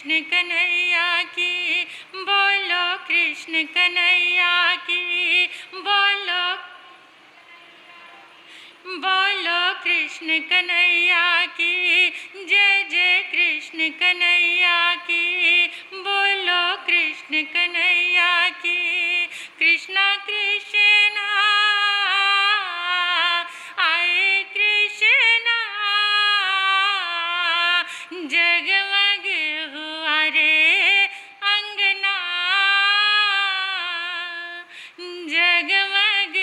कृष्ण कन्हैया की, बोलो कृष्ण कन्हैया की, बोलो बोलो कृष्ण कन्हैया की, जय जय कृष्ण कन्हैया की, बोलो कृष्ण कन्हैया की। कृष्णा कृष्णा आए कृष्णा, जगमग हुआ रे अंगना, जगमग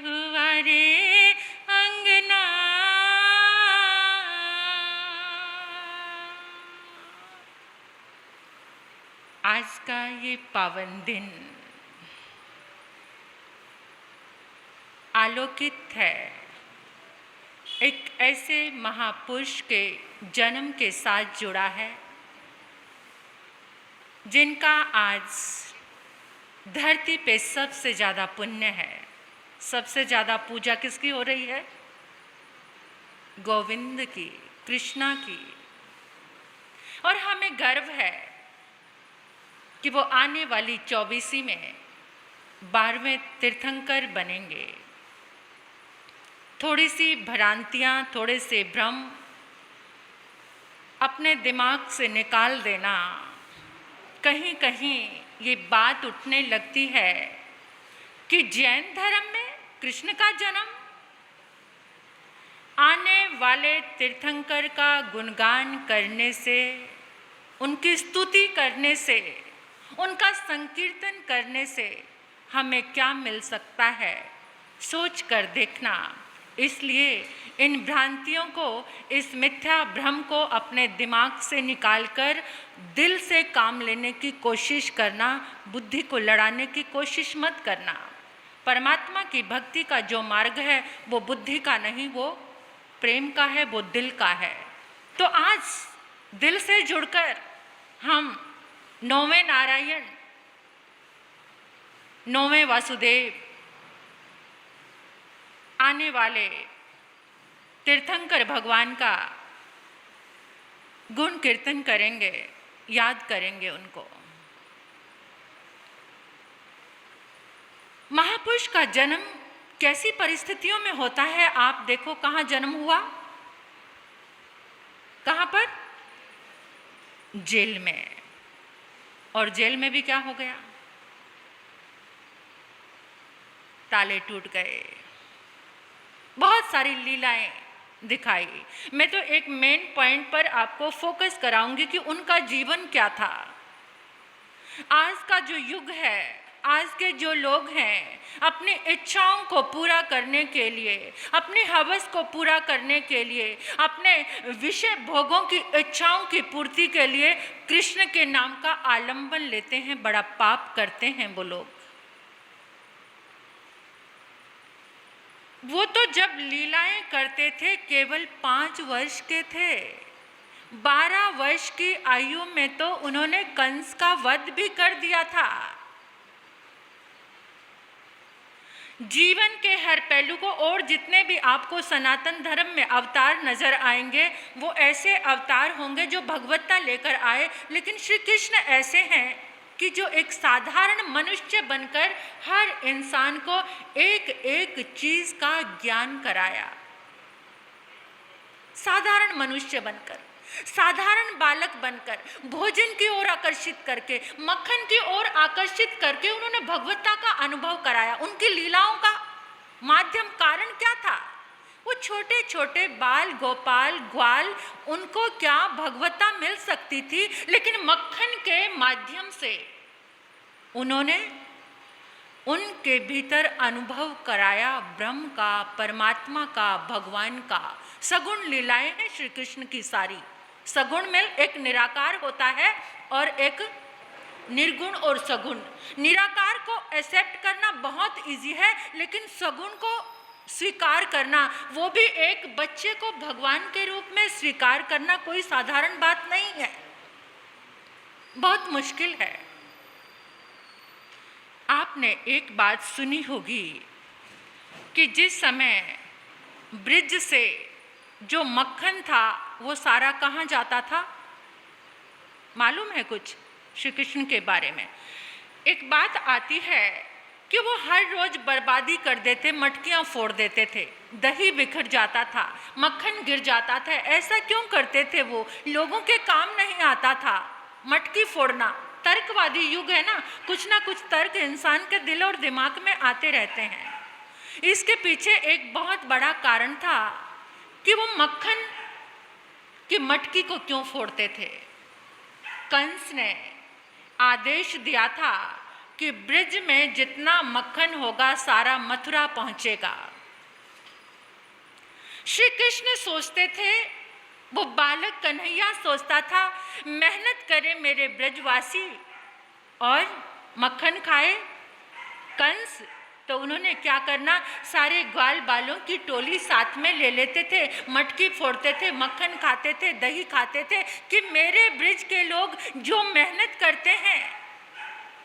हुआ रे अंगना। आज का ये पावन दिन आलोकित है एक ऐसे महापुरुष के जन्म के साथ जुड़ा है, जिनका आज धरती पे सबसे ज़्यादा पुण्य है। सबसे ज़्यादा पूजा किसकी हो रही है? गोविंद की, कृष्णा की। और हमें गर्व है कि वो आने वाली 24वीं में 12वें तीर्थंकर बनेंगे। थोड़ी सी भ्रांतियाँ, थोड़े से भ्रम अपने दिमाग से निकाल देना। कहीं कहीं ये बात उठने लगती है कि जैन धर्म में कृष्ण का जन्म, आने वाले तीर्थंकर का गुणगान करने से, उनकी स्तुति करने से, उनका संकीर्तन करने से हमें क्या मिल सकता है, सोच कर देखना। इसलिए इन भ्रांतियों को, इस मिथ्या भ्रम को अपने दिमाग से निकालकर दिल से काम लेने की कोशिश करना, बुद्धि को लड़ाने की कोशिश मत करना। परमात्मा की भक्ति का जो मार्ग है वो बुद्धि का नहीं, वो प्रेम का है, वो दिल का है। तो आज दिल से जुड़कर हम 9वें नारायण, 9वें वासुदेव, आने वाले तीर्थंकर भगवान का गुण कीर्तन करेंगे, याद करेंगे उनको। महापुरुष का जन्म कैसी परिस्थितियों में होता है? आप देखो कहाँ जन्म हुआ, कहाँ पर? जेल में। और जेल में भी क्या हो गया? ताले टूट गए, बहुत सारी लीलाएं दिखाई। मैं तो एक मेन पॉइंट पर आपको फोकस कराऊंगी कि उनका जीवन क्या था। आज का जो युग है, आज के जो लोग हैं, अपनी इच्छाओं को पूरा करने के लिए, अपनी हवस को पूरा करने के लिए, अपने विषय भोगों की इच्छाओं की पूर्ति के लिए कृष्ण के नाम का आलंबन लेते हैं, बड़ा पाप करते हैं वो लोग। वो तो जब लीलाएं करते थे केवल 5 वर्ष के थे। 12 वर्ष की आयु में तो उन्होंने कंस का वध भी कर दिया था। जीवन के हर पहलू को, और जितने भी आपको सनातन धर्म में अवतार नजर आएंगे वो ऐसे अवतार होंगे जो भगवत्ता लेकर आए। लेकिन श्री कृष्ण ऐसे हैं कि जो एक साधारण मनुष्य बनकर हर इंसान को एक एक चीज का ज्ञान कराया। साधारण मनुष्य बनकर, साधारण बालक बनकर, भोजन की ओर आकर्षित करके, मक्खन की ओर आकर्षित करके उन्होंने भगवत्ता का अनुभव कराया। उनकी लीलाओं का माध्यम कारण क्या था? वो छोटे छोटे बाल गोपाल ग्वाल, उनको क्या भगवत्ता मिल सकती थी, लेकिन मक्खन के माध्यम से उन्होंने उनके भीतर अनुभव कराया ब्रह्म का, परमात्मा का, भगवान का। सगुण लीलाएं हैं श्री कृष्ण की सारी। सगुण में एक निराकार होता है और एक निर्गुण और सगुण। निराकार को एक्सेप्ट करना बहुत इजी है, लेकिन सगुण को स्वीकार करना, वो भी एक बच्चे को भगवान के रूप में स्वीकार करना कोई साधारण बात नहीं है, बहुत मुश्किल है। आपने एक बात सुनी होगी कि जिस समय ब्रिज से जो मक्खन था वो सारा कहाँ जाता था? मालूम है कुछ श्री कृष्ण के बारे में? एक बात आती है कि वो हर रोज बर्बादी कर देते, मटकियां फोड़ देते थे, दही बिखर जाता था, मक्खन गिर जाता था। ऐसा क्यों करते थे? वो लोगों के काम नहीं आता था मटकी फोड़ना। तर्कवादी युग है ना, कुछ ना कुछ तर्क इंसान के दिल और दिमाग में आते रहते हैं। इसके पीछे एक बहुत बड़ा कारण था कि वो मक्खन की मटकी को क्यों फोड़ते थे। कंस ने आदेश दिया था कि ब्रिज में जितना मक्खन होगा सारा मथुरा पहुंचेगा। श्री कृष्ण सोचते थे, वो बालक कन्हैया सोचता था, मेहनत करे मेरे ब्रजवासी और मक्खन खाए कंस। तो उन्होंने क्या करना, सारे ग्वाल बालों की टोली साथ में ले लेते थे, मटकी फोड़ते थे, मक्खन खाते थे, दही खाते थे कि मेरे ब्रिज के लोग जो मेहनत करते हैं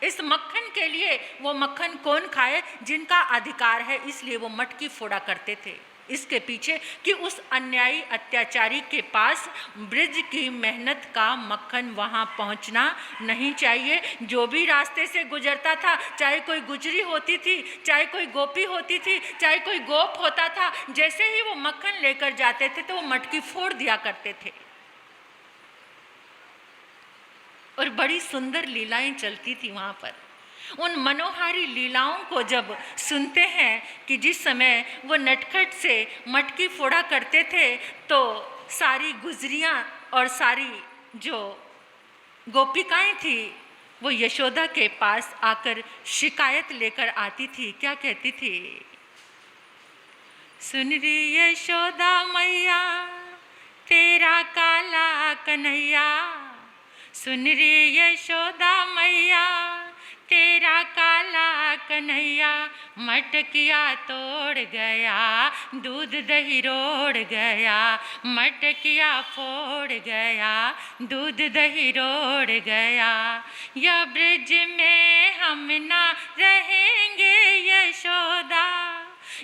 इस मक्खन के लिए, वो मक्खन कौन खाए जिनका अधिकार है। इसलिए वो मटकी फोड़ा करते थे। इसके पीछे कि उस अन्यायी अत्याचारी के पास ब्रिज की मेहनत का मक्खन वहाँ पहुँचना नहीं चाहिए। जो भी रास्ते से गुजरता था, चाहे कोई गुजरी होती थी, चाहे कोई गोपी होती थी, चाहे कोई गोप होता था, जैसे ही वो मक्खन लेकर जाते थे तो वो मटकी फोड़ दिया करते थे। और बड़ी सुंदर लीलाएं चलती थी वहाँ पर। उन मनोहारी लीलाओं को जब सुनते हैं कि जिस समय वो नटखट से मटकी फोड़ा करते थे तो सारी गुजरियाँ और सारी जो गोपिकाएं थी वो यशोदा के पास आकर शिकायत लेकर आती थी। क्या कहती थी? सुन री यशोदा मैया तेरा काला कन्हैया, सुन रे यशोदा मैया तेरा काला कन्हैया, मटकिया तोड़ गया दूध दही रोड़ गया, मटकिया फोड़ गया दूध दही रोड़ गया। या ब्रिज में हम ना रहेंगे यशोदा,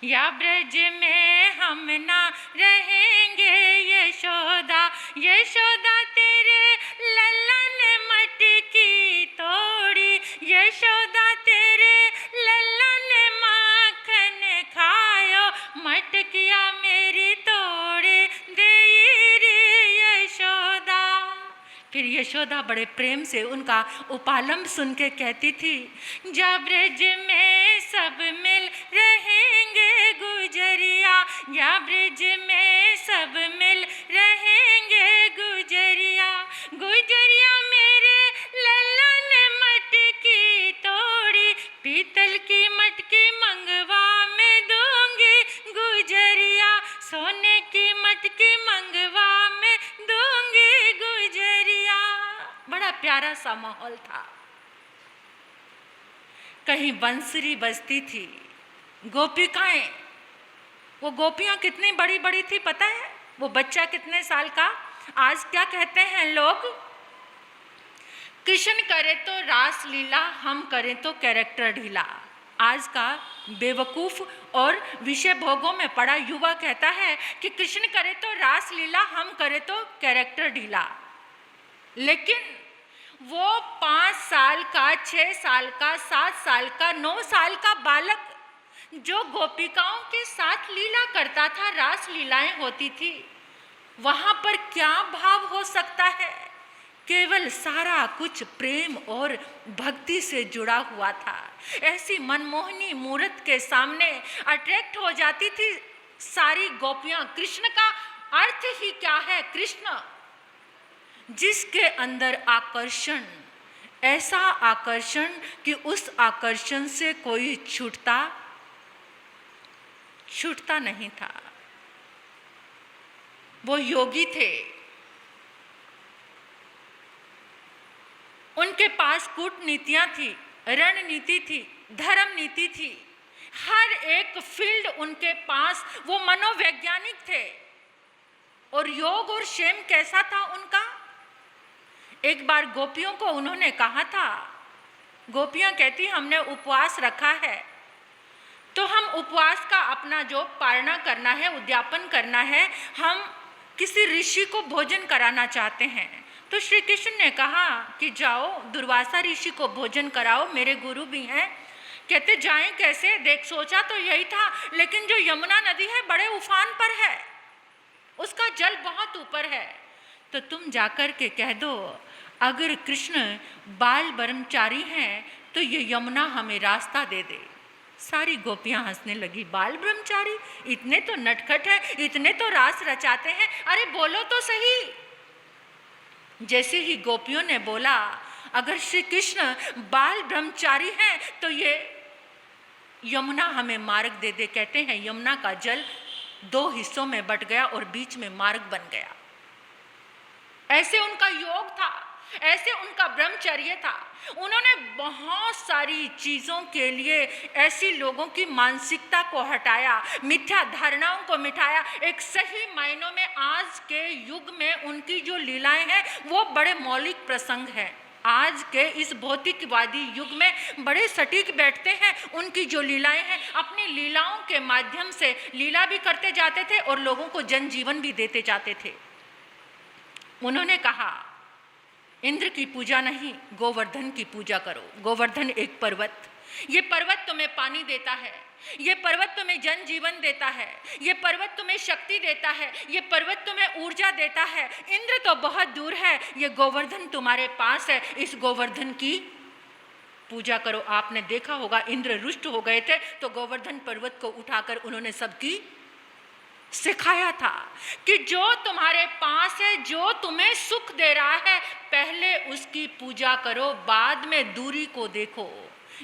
या ब्रज में हम ना रहेंगे यशोदा, यशोदा तेरे लल्ला ने मटकी तोड़ी, यशोदा तेरे लल्ला ने माखन खायो, मटकिया मेरी तोड़े दे रे यशोदा। फिर यशोदा बड़े प्रेम से उनका उपालंब सुन के कहती थी, जब ब्रज में सब मिल रहेंगे गुजरिया, या ब्रज में सब मिल रहेंगे गुजरिया, गुजरिया मेरे लल्ला ने मटकी तोड़ी, पीतल की मटकी मंगवा में दूंगी गुजरिया, सोने की मटकी मंगवा में दूंगी गुजरिया। बड़ा प्यारा सा माहौल था। कहीं बंसुरी बजती थी, गोपिकाएं, वो गोपियां कितनी बड़ी बड़ी थी पता है? वो बच्चा कितने साल का? आज क्या कहते हैं लोग, कृष्ण करे तो रास लीला, हम करें तो कैरेक्टर ढीला। आज का बेवकूफ़ और विषय भोगों में पड़ा युवा कहता है कि कृष्ण करे तो रास लीला, हम करें तो कैरेक्टर ढीला। लेकिन वो 5 साल का, 6 साल का, 7 साल का, 9 साल का बालक जो गोपिकाओं के साथ लीला करता था, रास लीलाएं होती थी, वहाँ पर क्या भाव हो सकता है? केवल सारा कुछ प्रेम और भक्ति से जुड़ा हुआ था। ऐसी मनमोहनी मूर्त के सामने अट्रैक्ट हो जाती थी सारी गोपियाँ। कृष्ण का अर्थ ही क्या है? कृष्ण, जिसके अंदर आकर्षण, ऐसा आकर्षण कि उस आकर्षण से कोई छूटता नहीं था। वो योगी थे, उनके पास कूटनीतियां थी, रणनीति थी, धर्म नीति थी, हर एक फील्ड उनके पास। वो मनोवैज्ञानिक थे। और योग और क्षेम कैसा था उनका? एक बार गोपियों को उन्होंने कहा था, गोपियां कहती हमने उपवास रखा है तो हम उपवास का अपना जो पालना करना है, उद्यापन करना है, हम किसी ऋषि को भोजन कराना चाहते हैं। तो श्री कृष्ण ने कहा कि जाओ दुर्वासा ऋषि को भोजन कराओ, मेरे गुरु भी हैं। कहते जाएं कैसे? देख सोचा तो यही था, लेकिन जो यमुना नदी है बड़े उफान पर है, उसका जल बहुत ऊपर है, तो तुम जाकर के कह दो अगर कृष्ण बाल ब्रह्मचारी हैं तो ये यमुना हमें रास्ता दे दे। सारी गोपियां हंसने लगी, बाल ब्रह्मचारी, इतने तो नटखट है, इतने तो रास रचाते हैं, अरे बोलो तो सही। जैसे ही गोपियों ने बोला अगर श्री कृष्ण बाल ब्रह्मचारी हैं तो ये यमुना हमें मार्ग दे दे, कहते हैं यमुना का जल 2 हिस्सों में बट गया और बीच में मार्ग बन गया। ऐसे उनका योग था, ऐसे उनका ब्रह्मचर्य था। उन्होंने बहुत सारी चीज़ों के लिए ऐसी लोगों की मानसिकता को हटाया, मिथ्या धारणाओं को मिटाया। एक सही मायनों में आज के युग में उनकी जो लीलाएं हैं वो बड़े मौलिक प्रसंग हैं। आज के इस भौतिकवादी युग में बड़े सटीक बैठते हैं। उनकी जो लीलाएं हैं, अपनी लीलाओं के माध्यम से लीला भी करते जाते थे और लोगों को जनजीवन भी देते जाते थे। उन्होंने कहा इंद्र की पूजा नहीं, गोवर्धन की पूजा करो। गोवर्धन एक पर्वत, ये पर्वत तुम्हें पानी देता है, ये पर्वत तुम्हें जन जीवन देता है, ये पर्वत तुम्हें शक्ति देता है, ये पर्वत तुम्हें ऊर्जा देता है। इंद्र तो बहुत दूर है, ये गोवर्धन तुम्हारे पास है, इस गोवर्धन की पूजा करो। आपने देखा होगा इंद्र रुष्ट हो गए थे तो गोवर्धन पर्वत को उठाकर उन्होंने सबकी सिखाया था कि जो तुम्हारे पास है, जो तुम्हें सुख दे रहा है, पहले उसकी पूजा करो, बाद में दूरी को देखो।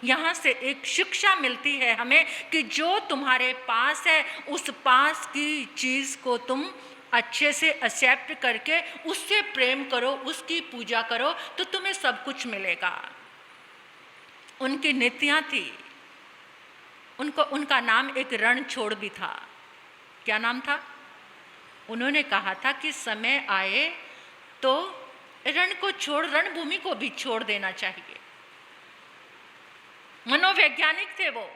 यहाँ से एक शिक्षा मिलती है हमें कि जो तुम्हारे पास है उस पास की चीज़ को तुम अच्छे से एक्सेप्ट करके उससे प्रेम करो, उसकी पूजा करो, तो तुम्हें सब कुछ मिलेगा। उनकी नीतियाँ थी, उनका नाम एक रणछोड़ भी था। क्या नाम था? उन्होंने कहा था कि समय आए तो रण को छोड़, रणभूमि को भी छोड़ देना चाहिए। मनोवैज्ञानिक थे वो।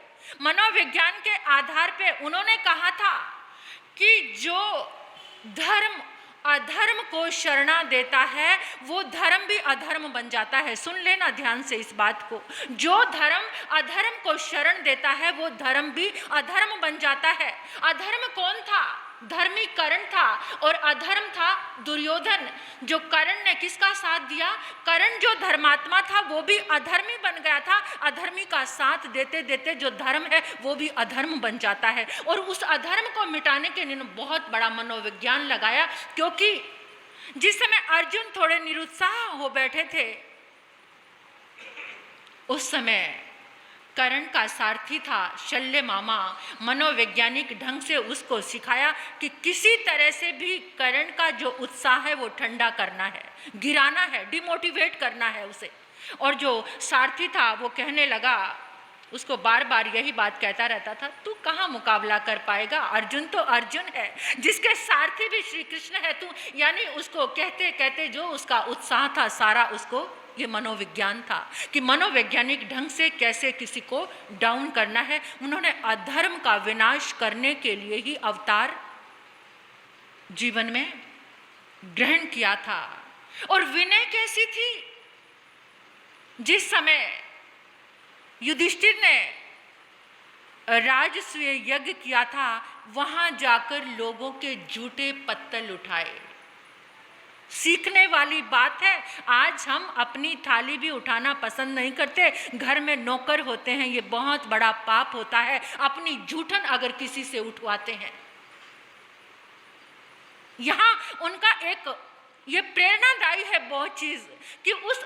मनोविज्ञान के आधार पे उन्होंने कहा था कि जो धर्म अधर्म को शरणा देता है वो धर्म भी अधर्म बन जाता है। सुन लेना ध्यान से इस बात को, जो धर्म अधर्म को शरण देता है वो धर्म भी अधर्म बन जाता है। अधर्म कौन था? धर्मी कर्ण था और अधर्म था दुर्योधन। जो कर्ण ने किसका साथ दिया? कर्ण जो धर्मात्मा था वो भी अधर्मी बन गया था। अधर्मी का साथ देते देते जो धर्म है वो भी अधर्म बन जाता है। और उस अधर्म को मिटाने के लिए बहुत बड़ा मनोविज्ञान लगाया, क्योंकि जिस समय अर्जुन थोड़े निरुत्साह हो बैठे थे उस समय कर्ण का सारथी था शल्य मामा। मनोवैज्ञानिक ढंग से उसको सिखाया कि किसी तरह से भी कर्ण का जो उत्साह है वो ठंडा करना है, गिराना है, डिमोटिवेट करना है उसे। और जो सारथी था वो कहने लगा, उसको बार बार यही बात कहता रहता था, तू कहाँ मुकाबला कर पाएगा, अर्जुन तो अर्जुन है, जिसके सारथी भी श्री कृष्ण है तू। यानी उसको कहते कहते जो उसका उत्साह था सारा उसको ये मनोविज्ञान था कि मनोवैज्ञानिक ढंग से कैसे किसी को डाउन करना है। उन्होंने अधर्म का विनाश करने के लिए ही अवतार जीवन में ग्रहण किया था। और विनय कैसी थी? जिस समय युधिष्ठिर ने राजसूय यज्ञ किया था वहां जाकर लोगों के जूठे पत्तल उठाए। सीखने वाली बात है। आज हम अपनी थाली भी उठाना पसंद नहीं करते, घर में नौकर होते हैं, ये बहुत बड़ा पाप होता है अपनी जूठन अगर किसी से उठवाते हैं। यहाँ उनका एक ये प्रेरणादायी है बहुत चीज कि उस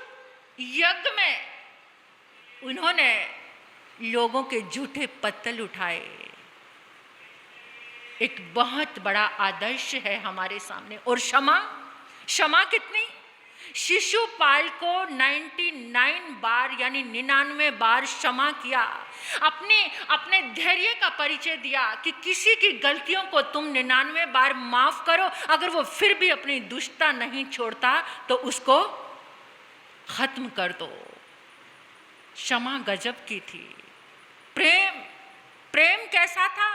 यज्ञ में उन्होंने लोगों के जूठे पत्तल उठाए। एक बहुत बड़ा आदर्श है हमारे सामने। और क्षमा कितनी? शिशुपाल को 99 बार यानी 99 बार क्षमा किया। अपने धैर्य का परिचय दिया कि किसी की गलतियों को तुम 99 बार माफ करो, अगर वो फिर भी अपनी दुष्टता नहीं छोड़ता तो उसको खत्म कर दो। क्षमा गजब की थी। प्रेम कैसा था?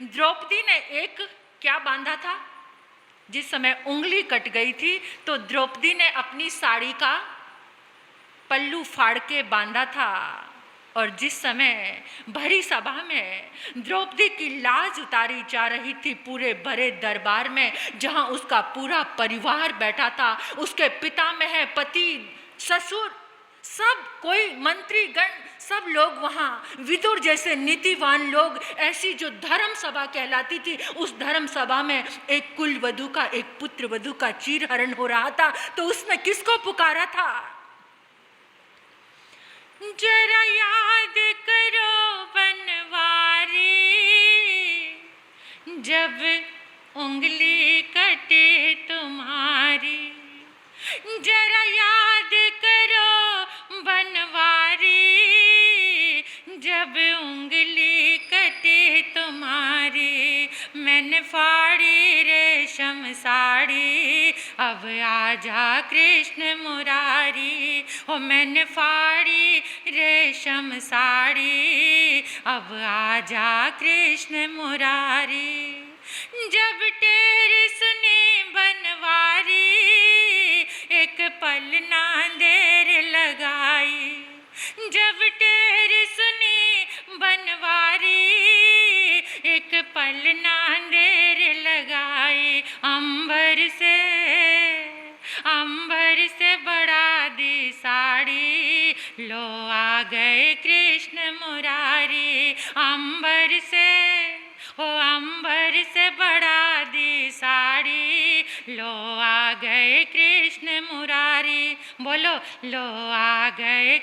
द्रौपदी ने एक क्या बांधा था? जिस समय उंगली कट गई थी तो द्रौपदी ने अपनी साड़ी का पल्लू फाड़ के बांधा था, और जिस समय भरी सभा में द्रौपदी की लाज उतारी जा रही थी पूरे भरे दरबार में, जहां उसका पूरा परिवार बैठा था, उसके पितामह, पति, ससुर, सब कोई, मंत्रीगण, सब लोग वहाँ, विदुर जैसे नीतिवान लोग, ऐसी जो धर्म सभा कहलाती थी, उस धर्म सभा में एक कुल वधू का, एक पुत्र वधू का चीरहरण हो रहा था। तो उसने किसको पुकारा था? जरा याद करो बनवारी, जब उंगली कटे तुम्हारी। जरा याद करो बनवारी, जब उंगली कटे तुम्हारी। मैंने फाड़ी रेशम साड़ी, अब आजा कृष्ण मुरारी। ओ मैंने फाड़ी रेशम साड़ी, अब आजा कृष्ण मुरारी। जब टेर सुनी बनवारी, एक पल ना देर लगाई। जब टेर सुनी बनवारी, एक पल ना देर लगाई। अंबर से बढ़ा दी साड़ी, लो आ गए कृष्ण मुरारी। अंबर से बढ़ा दी साड़ी, लो आ गए कृष्ण मुरारी। बोलो, लो आ गए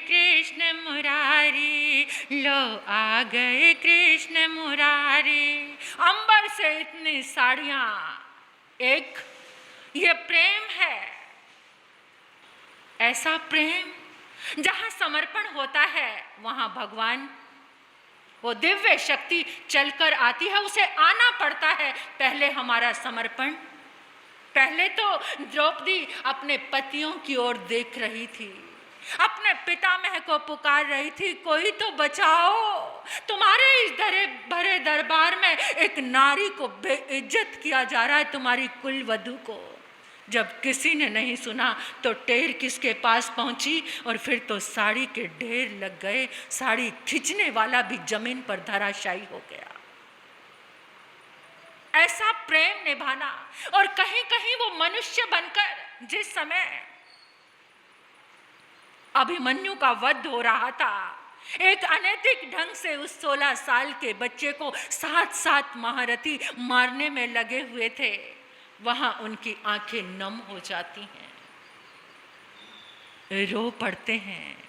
कृष्ण मुरारी, लो आ गए कृष्ण मुरारी। अंबर से इतनी साड़ियां, एक ये प्रेम है, ऐसा प्रेम जहां समर्पण होता है वहां भगवान, वो दिव्य शक्ति चलकर आती है, उसे आना पड़ता है। पहले हमारा समर्पण, पहले तो द्रौपदी अपने पतियों की ओर देख रही थी, अपने पितामह को पुकार रही थी, कोई तो बचाओ, तुम्हारे इस भरे दरबार में एक नारी को बेइज्जत किया जा रहा है, तुम्हारी कुल वधू को। जब किसी ने नहीं सुना तो टेर किसके पास पहुंची, और फिर तो साड़ी के ढेर लग गए, साड़ी खींचने वाला भी जमीन पर धराशायी हो गया। ऐसा प्रेम निभाना, और कहीं कहीं वो मनुष्य बनकर, जिस समय अभिमन्यु का वध हो रहा था, एक अनैतिक ढंग से उस 16 साल के बच्चे को 7 महारथी मारने में लगे हुए थे, वहां उनकी आंखें नम हो जाती हैं, रो पड़ते हैं।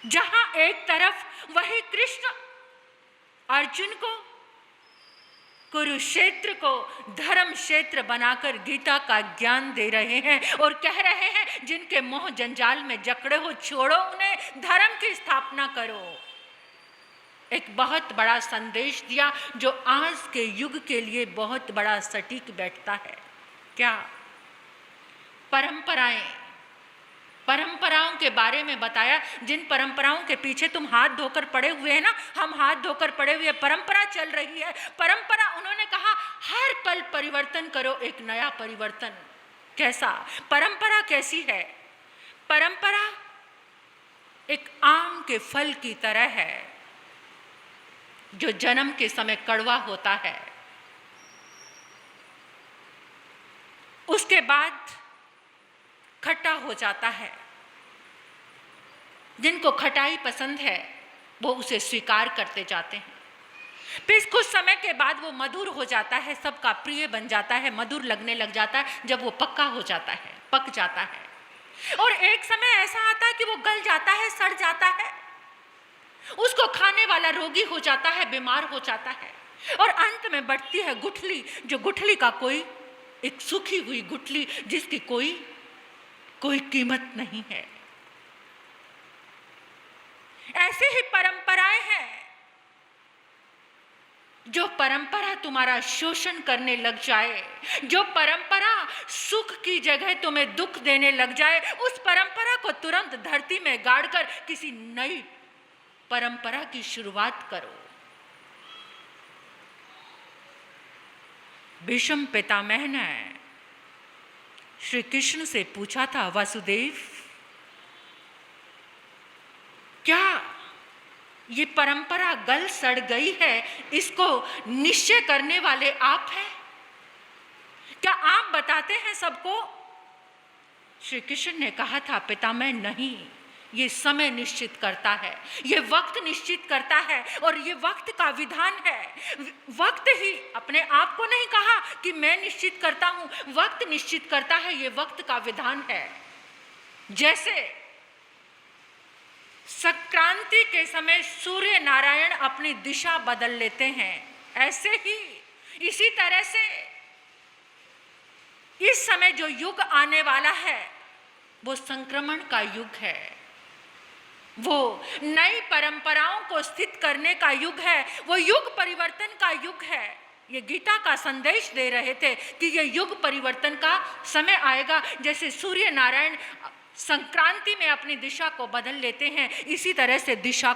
जहां एक तरफ वही कृष्ण अर्जुन को, कुरुक्षेत्र को धर्म क्षेत्र बनाकर गीता का ज्ञान दे रहे हैं, और कह रहे हैं जिनके मोह जंजाल में जकड़े हो, छोड़ो उन्हें, धर्म की स्थापना करो। एक बहुत बड़ा संदेश दिया जो आज के युग के लिए बहुत बड़ा सटीक बैठता है। क्या? परंपराओं के बारे में बताया, जिन परंपराओं के पीछे तुम हाथ धोकर पड़े हुए हैं ना, हम हाथ धोकर पड़े हुए, परंपरा चल रही है। परंपरा, उन्होंने कहा हर पल परिवर्तन करो, एक नया परिवर्तन। कैसा? परंपरा कैसी है? परंपरा एक आम के फल की तरह है, जो जन्म के समय कड़वा होता है, उसके बाद खट्टा हो जाता है। जिनको खटाई पसंद है वो उसे स्वीकार करते जाते हैं, फिर कुछ समय के बाद वो मधुर हो जाता है, सबका प्रिय बन जाता है, मधुर लगने लग जाता है जब वो पक्का हो जाता है, पक जाता है। और एक समय ऐसा आता है कि वो गल जाता है, सड़ जाता है, उसको खाने वाला रोगी हो जाता है, बीमार हो जाता है, और अंत में बढ़ती है गुठली, जो गुठली का कोई, एक सूखी हुई गुठली जिसकी कोई कीमत नहीं है। ऐसे ही परंपराएं हैं, जो परंपरा तुम्हारा शोषण करने लग जाए, जो परंपरा सुख की जगह तुम्हें दुख देने लग जाए, उस परंपरा को तुरंत धरती में गाड़कर किसी नई परंपरा की शुरुआत करो। भीष्म पितामह ने श्री कृष्ण से पूछा था, वासुदेव, क्या ये परंपरा गल सड़ गई है, इसको निश्चय करने वाले आप हैं? क्या आप बताते हैं सबको? श्री कृष्ण ने कहा था, पितामह नहीं, ये समय निश्चित करता है, ये वक्त निश्चित करता है, और ये वक्त का विधान है। वक्त ही, अपने आप को नहीं कहा कि मैं निश्चित करता हूं, वक्त निश्चित करता है, ये वक्त का विधान है। जैसे संक्रांति के समय सूर्य नारायण अपनी दिशा बदल लेते हैं, ऐसे ही इसी तरह से इस समय जो युग आने वाला है वो संक्रमण का युग है, वो नई परंपराओं को स्थित करने का युग है, वो युग परिवर्तन का युग है। ये गीता का संदेश दे रहे थे कि ये युग परिवर्तन का समय आएगा। जैसे सूर्य नारायण संक्रांति में अपनी दिशा को बदल लेते हैं, इसी तरह से दिशा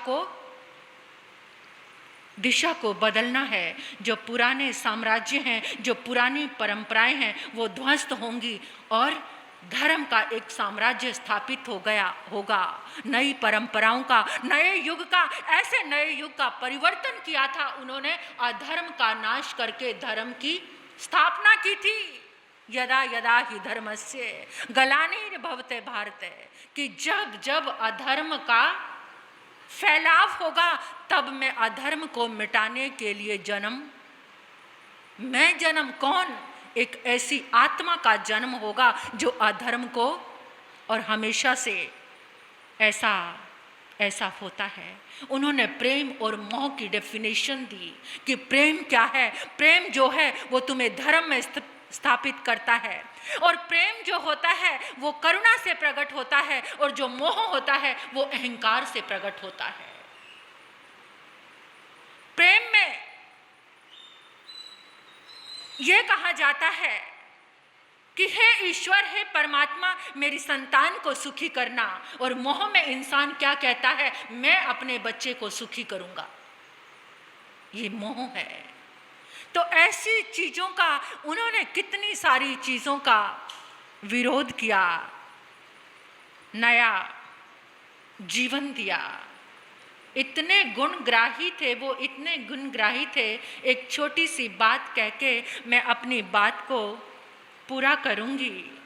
को बदलना है। जो पुराने साम्राज्य हैं, जो पुरानी परंपराएं हैं, वो ध्वस्त होंगी और धर्म का एक साम्राज्य स्थापित होगा। नई परंपराओं का, नए युग का, ऐसे नए युग का परिवर्तन किया था उन्होंने। अधर्म का नाश करके धर्म की स्थापना की थी। यदा यदा ही धर्मस्य ग्लानिर्भवते भारत, कि जब जब अधर्म का फैलाव होगा तब मैं अधर्म को मिटाने के लिए जन्म कौन? एक ऐसी आत्मा का जन्म होगा जो अधर्म को, और हमेशा से ऐसा होता है। उन्होंने प्रेम और मोह की डेफिनेशन दी कि प्रेम क्या है। प्रेम जो है वो तुम्हें धर्म में स्थापित करता है, और प्रेम जो होता है वो करुणा से प्रकट होता है, और जो मोह होता है वो अहंकार से प्रकट होता है। प्रेम में यह कहा जाता है कि हे ईश्वर, हे परमात्मा, मेरी संतान को सुखी करना, और मोह में इंसान क्या कहता है? मैं अपने बच्चे को सुखी करूंगा। ये मोह है। तो ऐसी चीजों का उन्होंने कितनी सारी चीजों का विरोध किया, नया जीवन दिया। इतने गुणग्राही थे वो, इतने गुणग्राही थे। एक छोटी सी बात कह के मैं अपनी बात को पूरा करूंगी।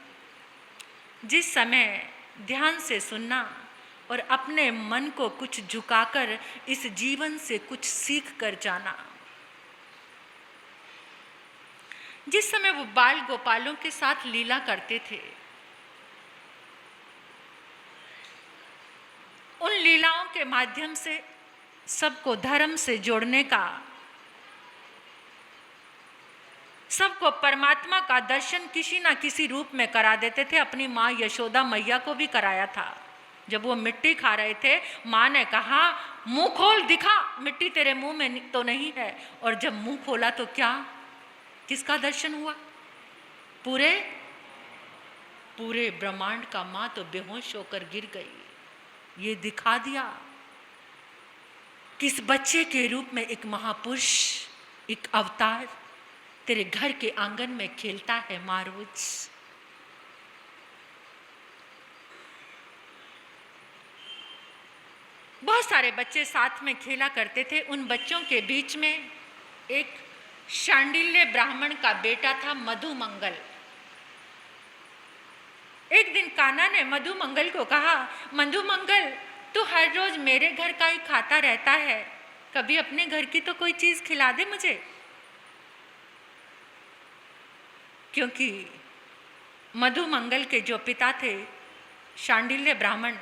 जिस समय ध्यान से सुनना और अपने मन को कुछ झुकाकर इस जीवन से कुछ सीख कर जाना। जिस समय वो बाल गोपालों के साथ लीला करते थे, उन लीलाओं के माध्यम से सबको धर्म से जोड़ने का, सबको परमात्मा का दर्शन किसी ना किसी रूप में करा देते थे। अपनी माँ यशोदा मैया को भी कराया था। जब वो मिट्टी खा रहे थे, माँ ने कहा, मुंह खोल, दिखा, मिट्टी तेरे मुंह में तो नहीं है। और जब मुंह खोला तो क्या, किसका दर्शन हुआ? पूरे ब्रह्मांड का। माँ तो बेहोश होकर गिर गई। ये दिखा दिया कि इस बच्चे के रूप में एक महापुरुष, एक अवतार तेरे घर के आंगन में खेलता है माँ रोज। बहुत सारे बच्चे साथ में खेला करते थे। उन बच्चों के बीच में एक शांडिल्य ब्राह्मण का बेटा था, मधुमंगल। एक दिन कान्हा ने मधुमंगल को कहा, मधुमंगल, तू हर रोज मेरे घर का ही खाता रहता है, कभी अपने घर की तो कोई चीज खिला दे मुझे। क्योंकि मधुमंगल के जो पिता थे, शांडिल्य ब्राह्मण,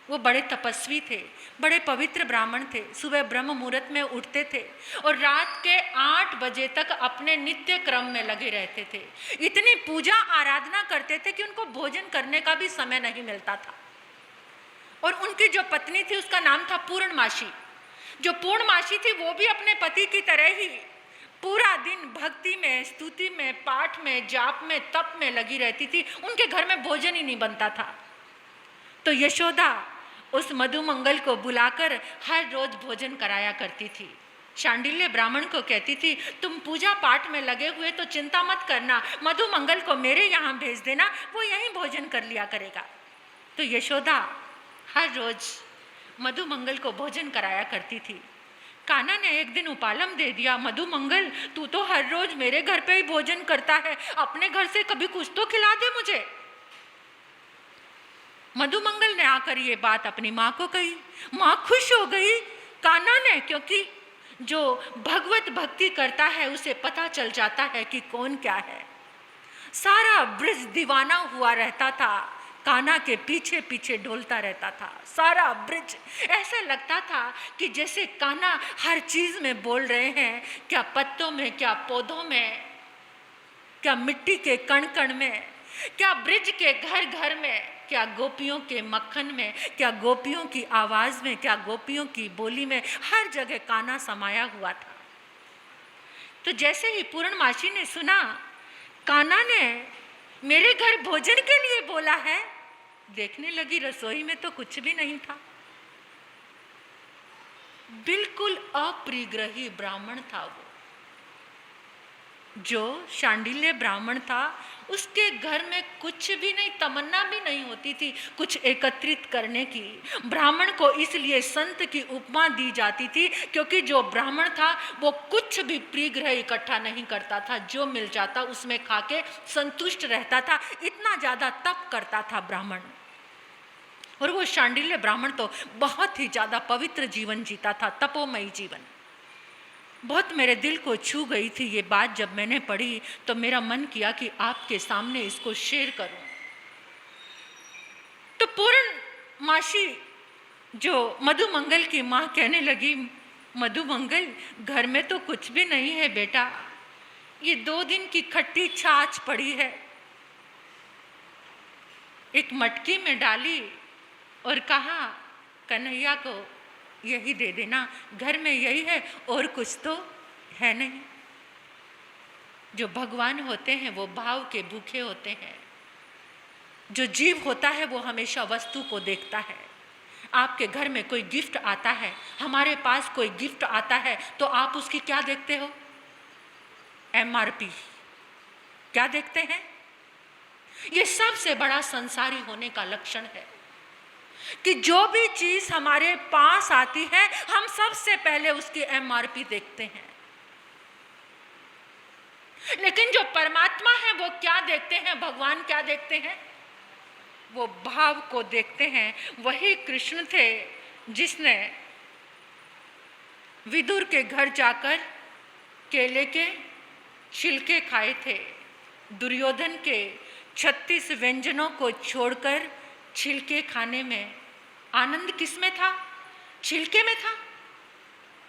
वो बड़े तपस्वी थे, बड़े पवित्र ब्राह्मण थे। सुबह ब्रह्म मुहूर्त में उठते थे और रात के 8 बजे तक अपने नित्य क्रम में लगे रहते थे। इतनी पूजा आराधना करते थे कि उनको भोजन करने का भी समय नहीं मिलता था। और उनकी जो पत्नी थी उसका नाम था पूर्णमासी। जो पूर्णमासी थी वो भी अपने पति की तरह ही पूरा दिन भक्ति में, स्तुति में, पाठ में, जाप में, तप में लगी रहती थी। उनके घर में भोजन ही नहीं बनता था। तो यशोदा उस मधुमंगल को बुलाकर हर रोज भोजन कराया करती थी। शांडिल्य ब्राह्मण को कहती थी, तुम पूजा पाठ में लगे हुए तो चिंता मत करना, मधुमंगल को मेरे यहाँ भेज देना, वो यहीं भोजन कर लिया करेगा। तो यशोदा हर रोज मधुमंगल को भोजन कराया करती थी। कान्हा ने एक दिन उपालम दे दिया, मधुमंगल तू तो हर रोज मेरे घर पे ही भोजन करता है, अपने घर से कभी कुछ तो खिला दे मुझे। मधुमंगल ने आकर ये बात अपनी माँ को कही। माँ खुश हो गई कान्हा ने, क्योंकि जो भगवत भक्ति करता है उसे पता चल जाता है कि कौन क्या है। सारा ब्रज दीवाना हुआ रहता था, कान्हा के पीछे पीछे डोलता रहता था। सारा ब्रज ऐसा लगता था कि जैसे कान्हा हर चीज में बोल रहे हैं, क्या पत्तों में, क्या पौधों में, क्या मिट्टी के कण कण में, क्या ब्रज के घर घर में, क्या गोपियों के मक्खन में, क्या गोपियों की आवाज में, क्या गोपियों की बोली में, हर जगह कान्हा समाया हुआ था। तो जैसे ही पूर्णमासी ने सुना कान्हा ने मेरे घर भोजन के लिए बोला है, देखने लगी रसोई में तो कुछ भी नहीं था। बिल्कुल अपरिग्रही ब्राह्मण था वो। जो शांडिल्य ब्राह्मण था उसके घर में कुछ भी नहीं, तमन्ना भी नहीं होती थी कुछ एकत्रित करने की। ब्राह्मण को इसलिए संत की उपमा दी जाती थी क्योंकि जो ब्राह्मण था वो कुछ भी परिग्रह इकट्ठा नहीं करता था, जो मिल जाता उसमें खा के संतुष्ट रहता था। इतना ज्यादा तप करता था ब्राह्मण। और वो शांडिल्य ब्राह्मण तो बहुत ही ज्यादा पवित्र जीवन जीता था, तपोमयी जीवन। बहुत मेरे दिल को छू गई थी ये बात। जब मैंने पढ़ी तो मेरा मन किया कि आपके सामने इसको शेयर करूं। तो पूर्णमासी जो मधुमंगल की माँ कहने लगी, मधुमंगल घर में तो कुछ भी नहीं है बेटा, ये 2 दिन की खट्टी छाछ पड़ी है, एक मटकी में डाली और कहा कन्हैया को यही दे देना, घर में यही है और कुछ तो है नहीं। जो भगवान होते हैं वो भाव के भूखे होते हैं। जो जीव होता है वो हमेशा वस्तु को देखता है। आपके घर में कोई गिफ्ट आता है, हमारे पास कोई गिफ्ट आता है तो आप उसकी क्या देखते हो? MRP। क्या देखते हैं? ये सबसे बड़ा संसारी होने का लक्षण है कि जो भी चीज हमारे पास आती है हम सबसे पहले उसकी MRP देखते हैं। लेकिन जो परमात्मा है वो क्या देखते हैं, भगवान क्या देखते हैं? वो भाव को देखते हैं। वही कृष्ण थे जिसने विदुर के घर जाकर केले के छिलके खाए थे। दुर्योधन के 36 व्यंजनों को छोड़कर छिलके खाने में आनंद किसमें था? छिलके में था।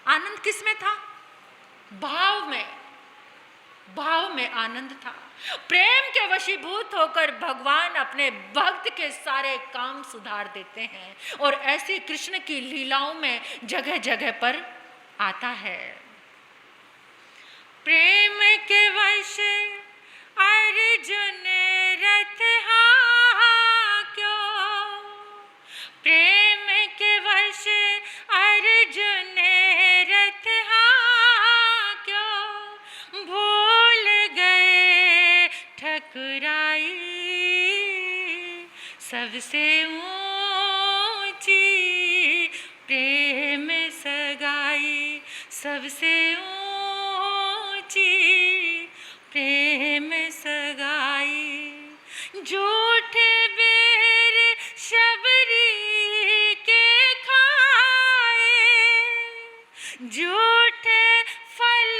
आनंद किसमें था? भाव में। भाव में आनंद था। प्रेम के वशीभूत होकर भगवान अपने भक्त के सारे काम सुधार देते हैं और ऐसी कृष्ण की लीलाओं में जगह जगह पर आता है। प्रेम के वश अर्जुन रथ क्यों, प्रेम के वश अर्जुन रथ क्यों, भूल गए ठकुराई सबसे ऊंची प्रेम सगाई, सबसे ऊंची प्रेम सगाई। झूठे बेर शबरी के खाए, झूठे फल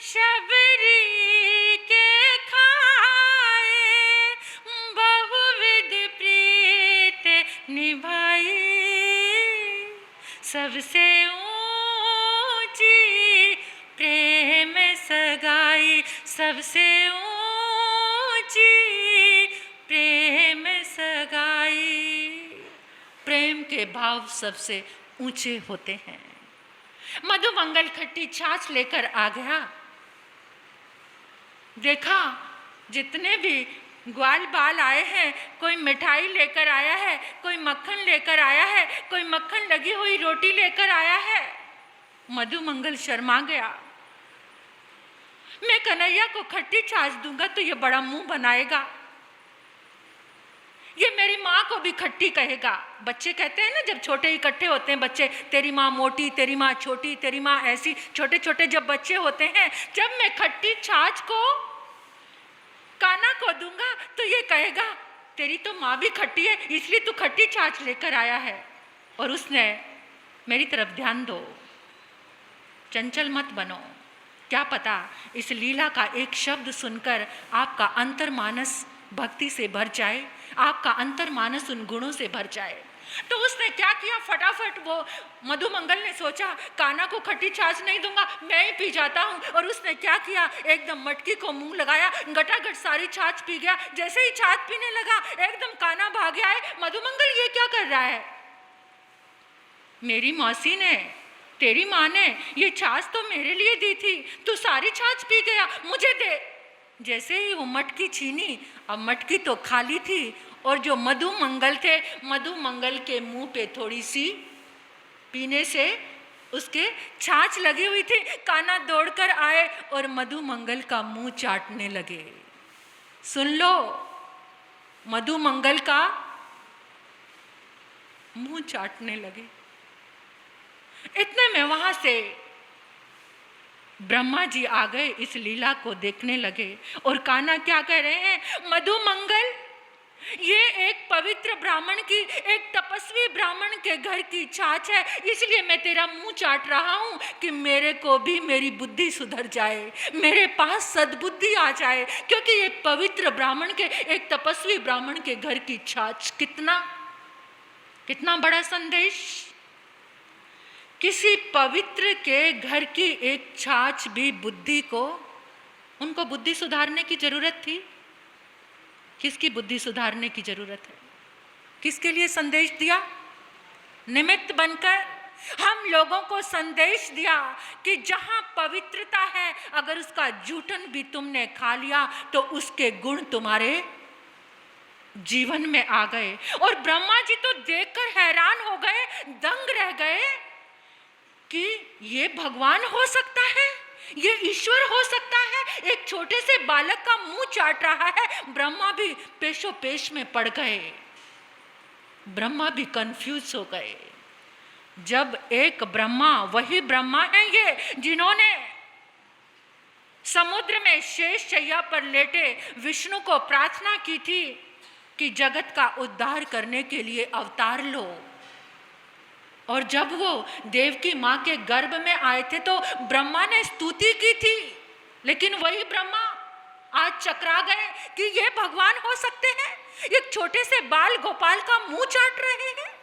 शबरी के खाए, बहुविध प्रीत निभाई, सबसे ऊंची प्रेम सगाई, सबसे ऊंची प्रेम सगाई। प्रेम के भाव सबसे ऊंचे होते हैं। मधुमंगल खट्टी छाछ लेकर आ गया। देखा जितने भी ग्वाल बाल आए हैं, कोई मिठाई लेकर आया है, कोई मक्खन लेकर आया है, कोई मक्खन लगी हुई रोटी लेकर आया है। मधुमंगल शर्मा गया। मैं कन्हैया को खट्टी छाछ दूंगा तो ये बड़ा मुंह बनाएगा, ये मेरी माँ को भी खट्टी कहेगा। बच्चे कहते हैं ना, जब छोटे इकट्ठे होते हैं बच्चे, तेरी माँ मोटी, तेरी माँ छोटी, तेरी माँ ऐसी, छोटे छोटे जब बच्चे होते हैं, जब मैं खट्टी छाछ को कान्हा को दूंगा तो ये कहेगा तेरी तो माँ भी खट्टी है, इसलिए तू खट्टी छाछ लेकर आया है। और उसने, मेरी तरफ ध्यान दो, चंचल मत बनो, क्या पता इस लीला का एक शब्द सुनकर आपका अंतर्मानस भक्ति से भर जाए, आपका अंतर्मानस उन गुणों से भर जाए। तो उसने क्या किया, फटाफट वो मधुमंगल ने सोचा कान्हा को खट्टी छाछ नहीं दूंगा, मैं ही पी जाता हूँ। और उसने क्या किया, एकदम मटकी को मुंह लगाया, गटागट सारी छाछ पी गया। जैसे ही छाछ पीने लगा एकदम कान्हा भाग गया है। मधुमंगल ये क्या कर रहा है? मेरी मौसी ने, तेरी माँ ने ये छाछ तो मेरे लिए दी थी, तू सारी छाछ पी गया, मुझे दे। जैसे ही वो मटकी छीनी, अब मटकी तो खाली थी और जो मधुमंगल थे, मधुमंगल के मुंह पे थोड़ी सी पीने से उसके छाछ लगी हुई थी। कान्हा दौड़कर आए और मधुमंगल का मुंह चाटने लगे। सुन लो, मधुमंगल का मुंह चाटने लगे। इतने में वहां से ब्रह्मा जी आ गए, इस लीला को देखने लगे। और कान्हा क्या कह रहे हैं, मधुमंगल ये एक पवित्र ब्राह्मण की, एक तपस्वी ब्राह्मण के घर की छाछ है, इसलिए मैं तेरा मुंह चाट रहा हूं कि मेरे को भी मेरी बुद्धि सुधर जाए, मेरे पास सद्बुद्धि आ जाए। क्योंकि ये पवित्र ब्राह्मण के, एक तपस्वी ब्राह्मण के घर की छाछ, कितना बड़ा संदेश। किसी पवित्र के घर की एक छाछ भी बुद्धि को, उनको बुद्धि सुधारने की जरूरत थी। किसकी बुद्धि सुधारने की जरूरत है? किसके लिए संदेश दिया? निमित्त बनकर हम लोगों को संदेश दिया कि जहां पवित्रता है, अगर उसका जूठन भी तुमने खा लिया तो उसके गुण तुम्हारे जीवन में आ गए। और ब्रह्मा जी तो देखकर हैरान हो गए, दंग रह गए कि ये भगवान हो सकता है, ये ईश्वर हो सकता है, एक छोटे से बालक का मुंह चाट रहा है। ब्रह्मा भी पेशो पेश में पड़ गए, ब्रह्मा भी कंफ्यूज हो गए। जब एक ब्रह्मा, वही ब्रह्मा है ये जिन्होंने समुद्र में शेष शैया पर लेटे विष्णु को प्रार्थना की थी कि जगत का उद्धार करने के लिए अवतार लो। और जब वो देव की माँ के गर्भ में आए थे तो ब्रह्मा ने स्तुति की थी, लेकिन वही ब्रह्मा आज चकरा गए कि ये भगवान हो सकते हैं, एक छोटे से बाल गोपाल का मुंह चाट रहे हैं।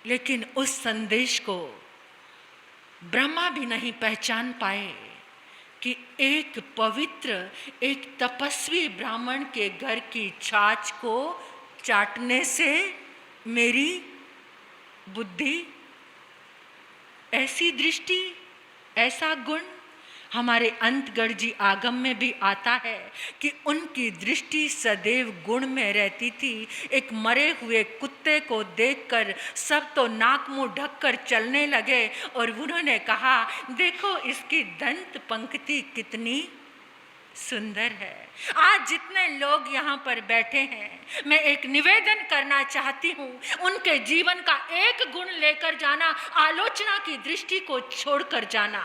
लेकिन उस संदेश को ब्रह्मा भी नहीं पहचान पाए कि एक पवित्र, एक तपस्वी ब्राह्मण के घर की छाछ को चाटने से मेरी बुद्धि, ऐसी दृष्टि, ऐसा गुण। हमारे अंतगढ़ जी आगम में भी आता है कि उनकी दृष्टि सदैव गुण में रहती थी। एक मरे हुए कुत्ते को देखकर सब तो नाक मुंह ढककर चलने लगे और उन्होंने कहा, देखो इसकी दंत पंक्ति कितनी सुंदर है। आज जितने लोग यहाँ पर बैठे हैं, मैं एक निवेदन करना चाहती हूँ, उनके जीवन का एक गुण लेकर जाना, आलोचना की दृष्टि को छोड़कर जाना।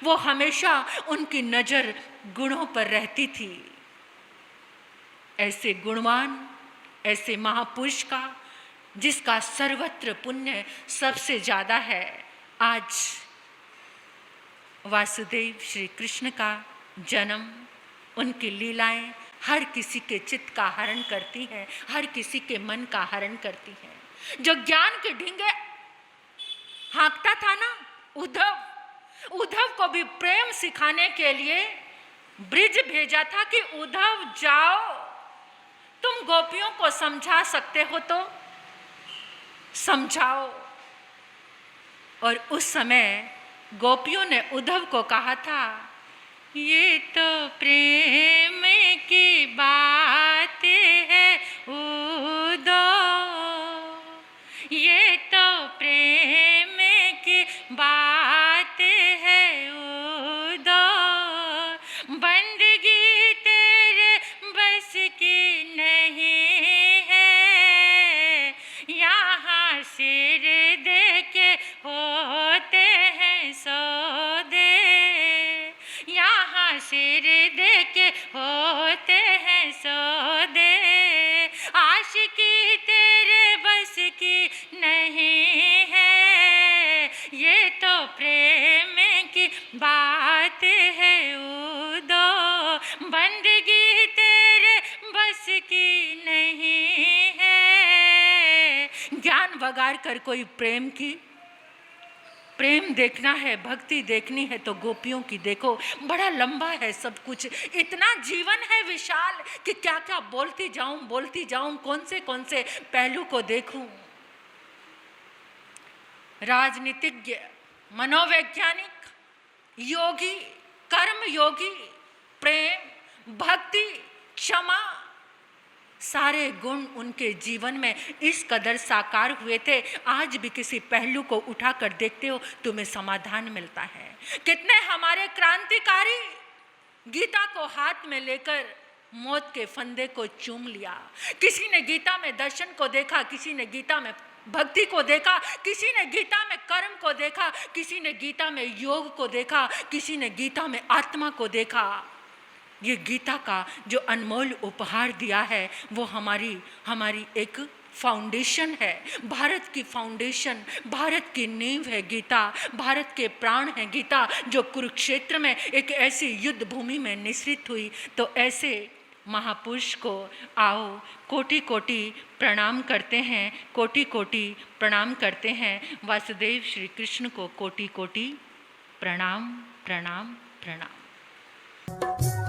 वो हमेशा उनकी नजर गुणों पर रहती थी। ऐसे गुणवान, ऐसे महापुरुष का, जिसका सर्वत्र पुण्य सबसे ज्यादा है, आज वासुदेव श्री कृष्ण का जन्म, उनकी लीलाएं हर किसी के चित्त का हरण करती हैं, हर किसी के मन का हरण करती हैं। जो ज्ञान के ढींगे हाँकता था ना उद्धव को भी प्रेम सिखाने के लिए ब्रिज भेजा था कि उद्धव जाओ, तुम गोपियों को समझा सकते हो तो समझाओ। और उस समय गोपियों ने उद्धव को कहा था, ये तो प्रेम की बात है उद्धव, ये तो प्रेम सिर दे के होते हैं सौदे, आशिकी तेरे बस की नहीं है, ये तो प्रेम की बात है उदो, बंदगी तेरे बस की नहीं है। ज्ञान बगाड़ कर कोई प्रेम देखना है, भक्ति देखनी है तो गोपियों की देखो। बड़ा लंबा है सब कुछ, इतना जीवन है विशाल कि क्या क्या बोलती जाऊं, कौन से पहलू को देखूं। राजनीतिज्ञ, मनोवैज्ञानिक, योगी, कर्म योगी, प्रेम, भक्ति, क्षमा, सारे गुण उनके जीवन में इस कदर साकार हुए थे। आज भी किसी पहलू को उठाकर देखते हो तुम्हें समाधान मिलता है। कितने हमारे क्रांतिकारी गीता को हाथ में लेकर मौत के फंदे को चूम लिया। किसी ने गीता में दर्शन को देखा, किसी ने गीता में भक्ति को देखा, किसी ने गीता में कर्म को देखा, किसी ने गीता में योग को देखा, किसी ने गीता में आत्मा को देखा। ये गीता का जो अनमोल उपहार दिया है वो हमारी एक फाउंडेशन है, भारत की फाउंडेशन, भारत की नींव है गीता, भारत के प्राण है गीता, जो कुरुक्षेत्र में एक ऐसी युद्ध भूमि में निश्रित हुई। तो ऐसे महापुरुष को आओ कोटि कोटि प्रणाम करते हैं, कोटि कोटि प्रणाम करते हैं। वासुदेव श्री कृष्ण को कोटि कोटि प्रणाम प्रणाम प्रणाम।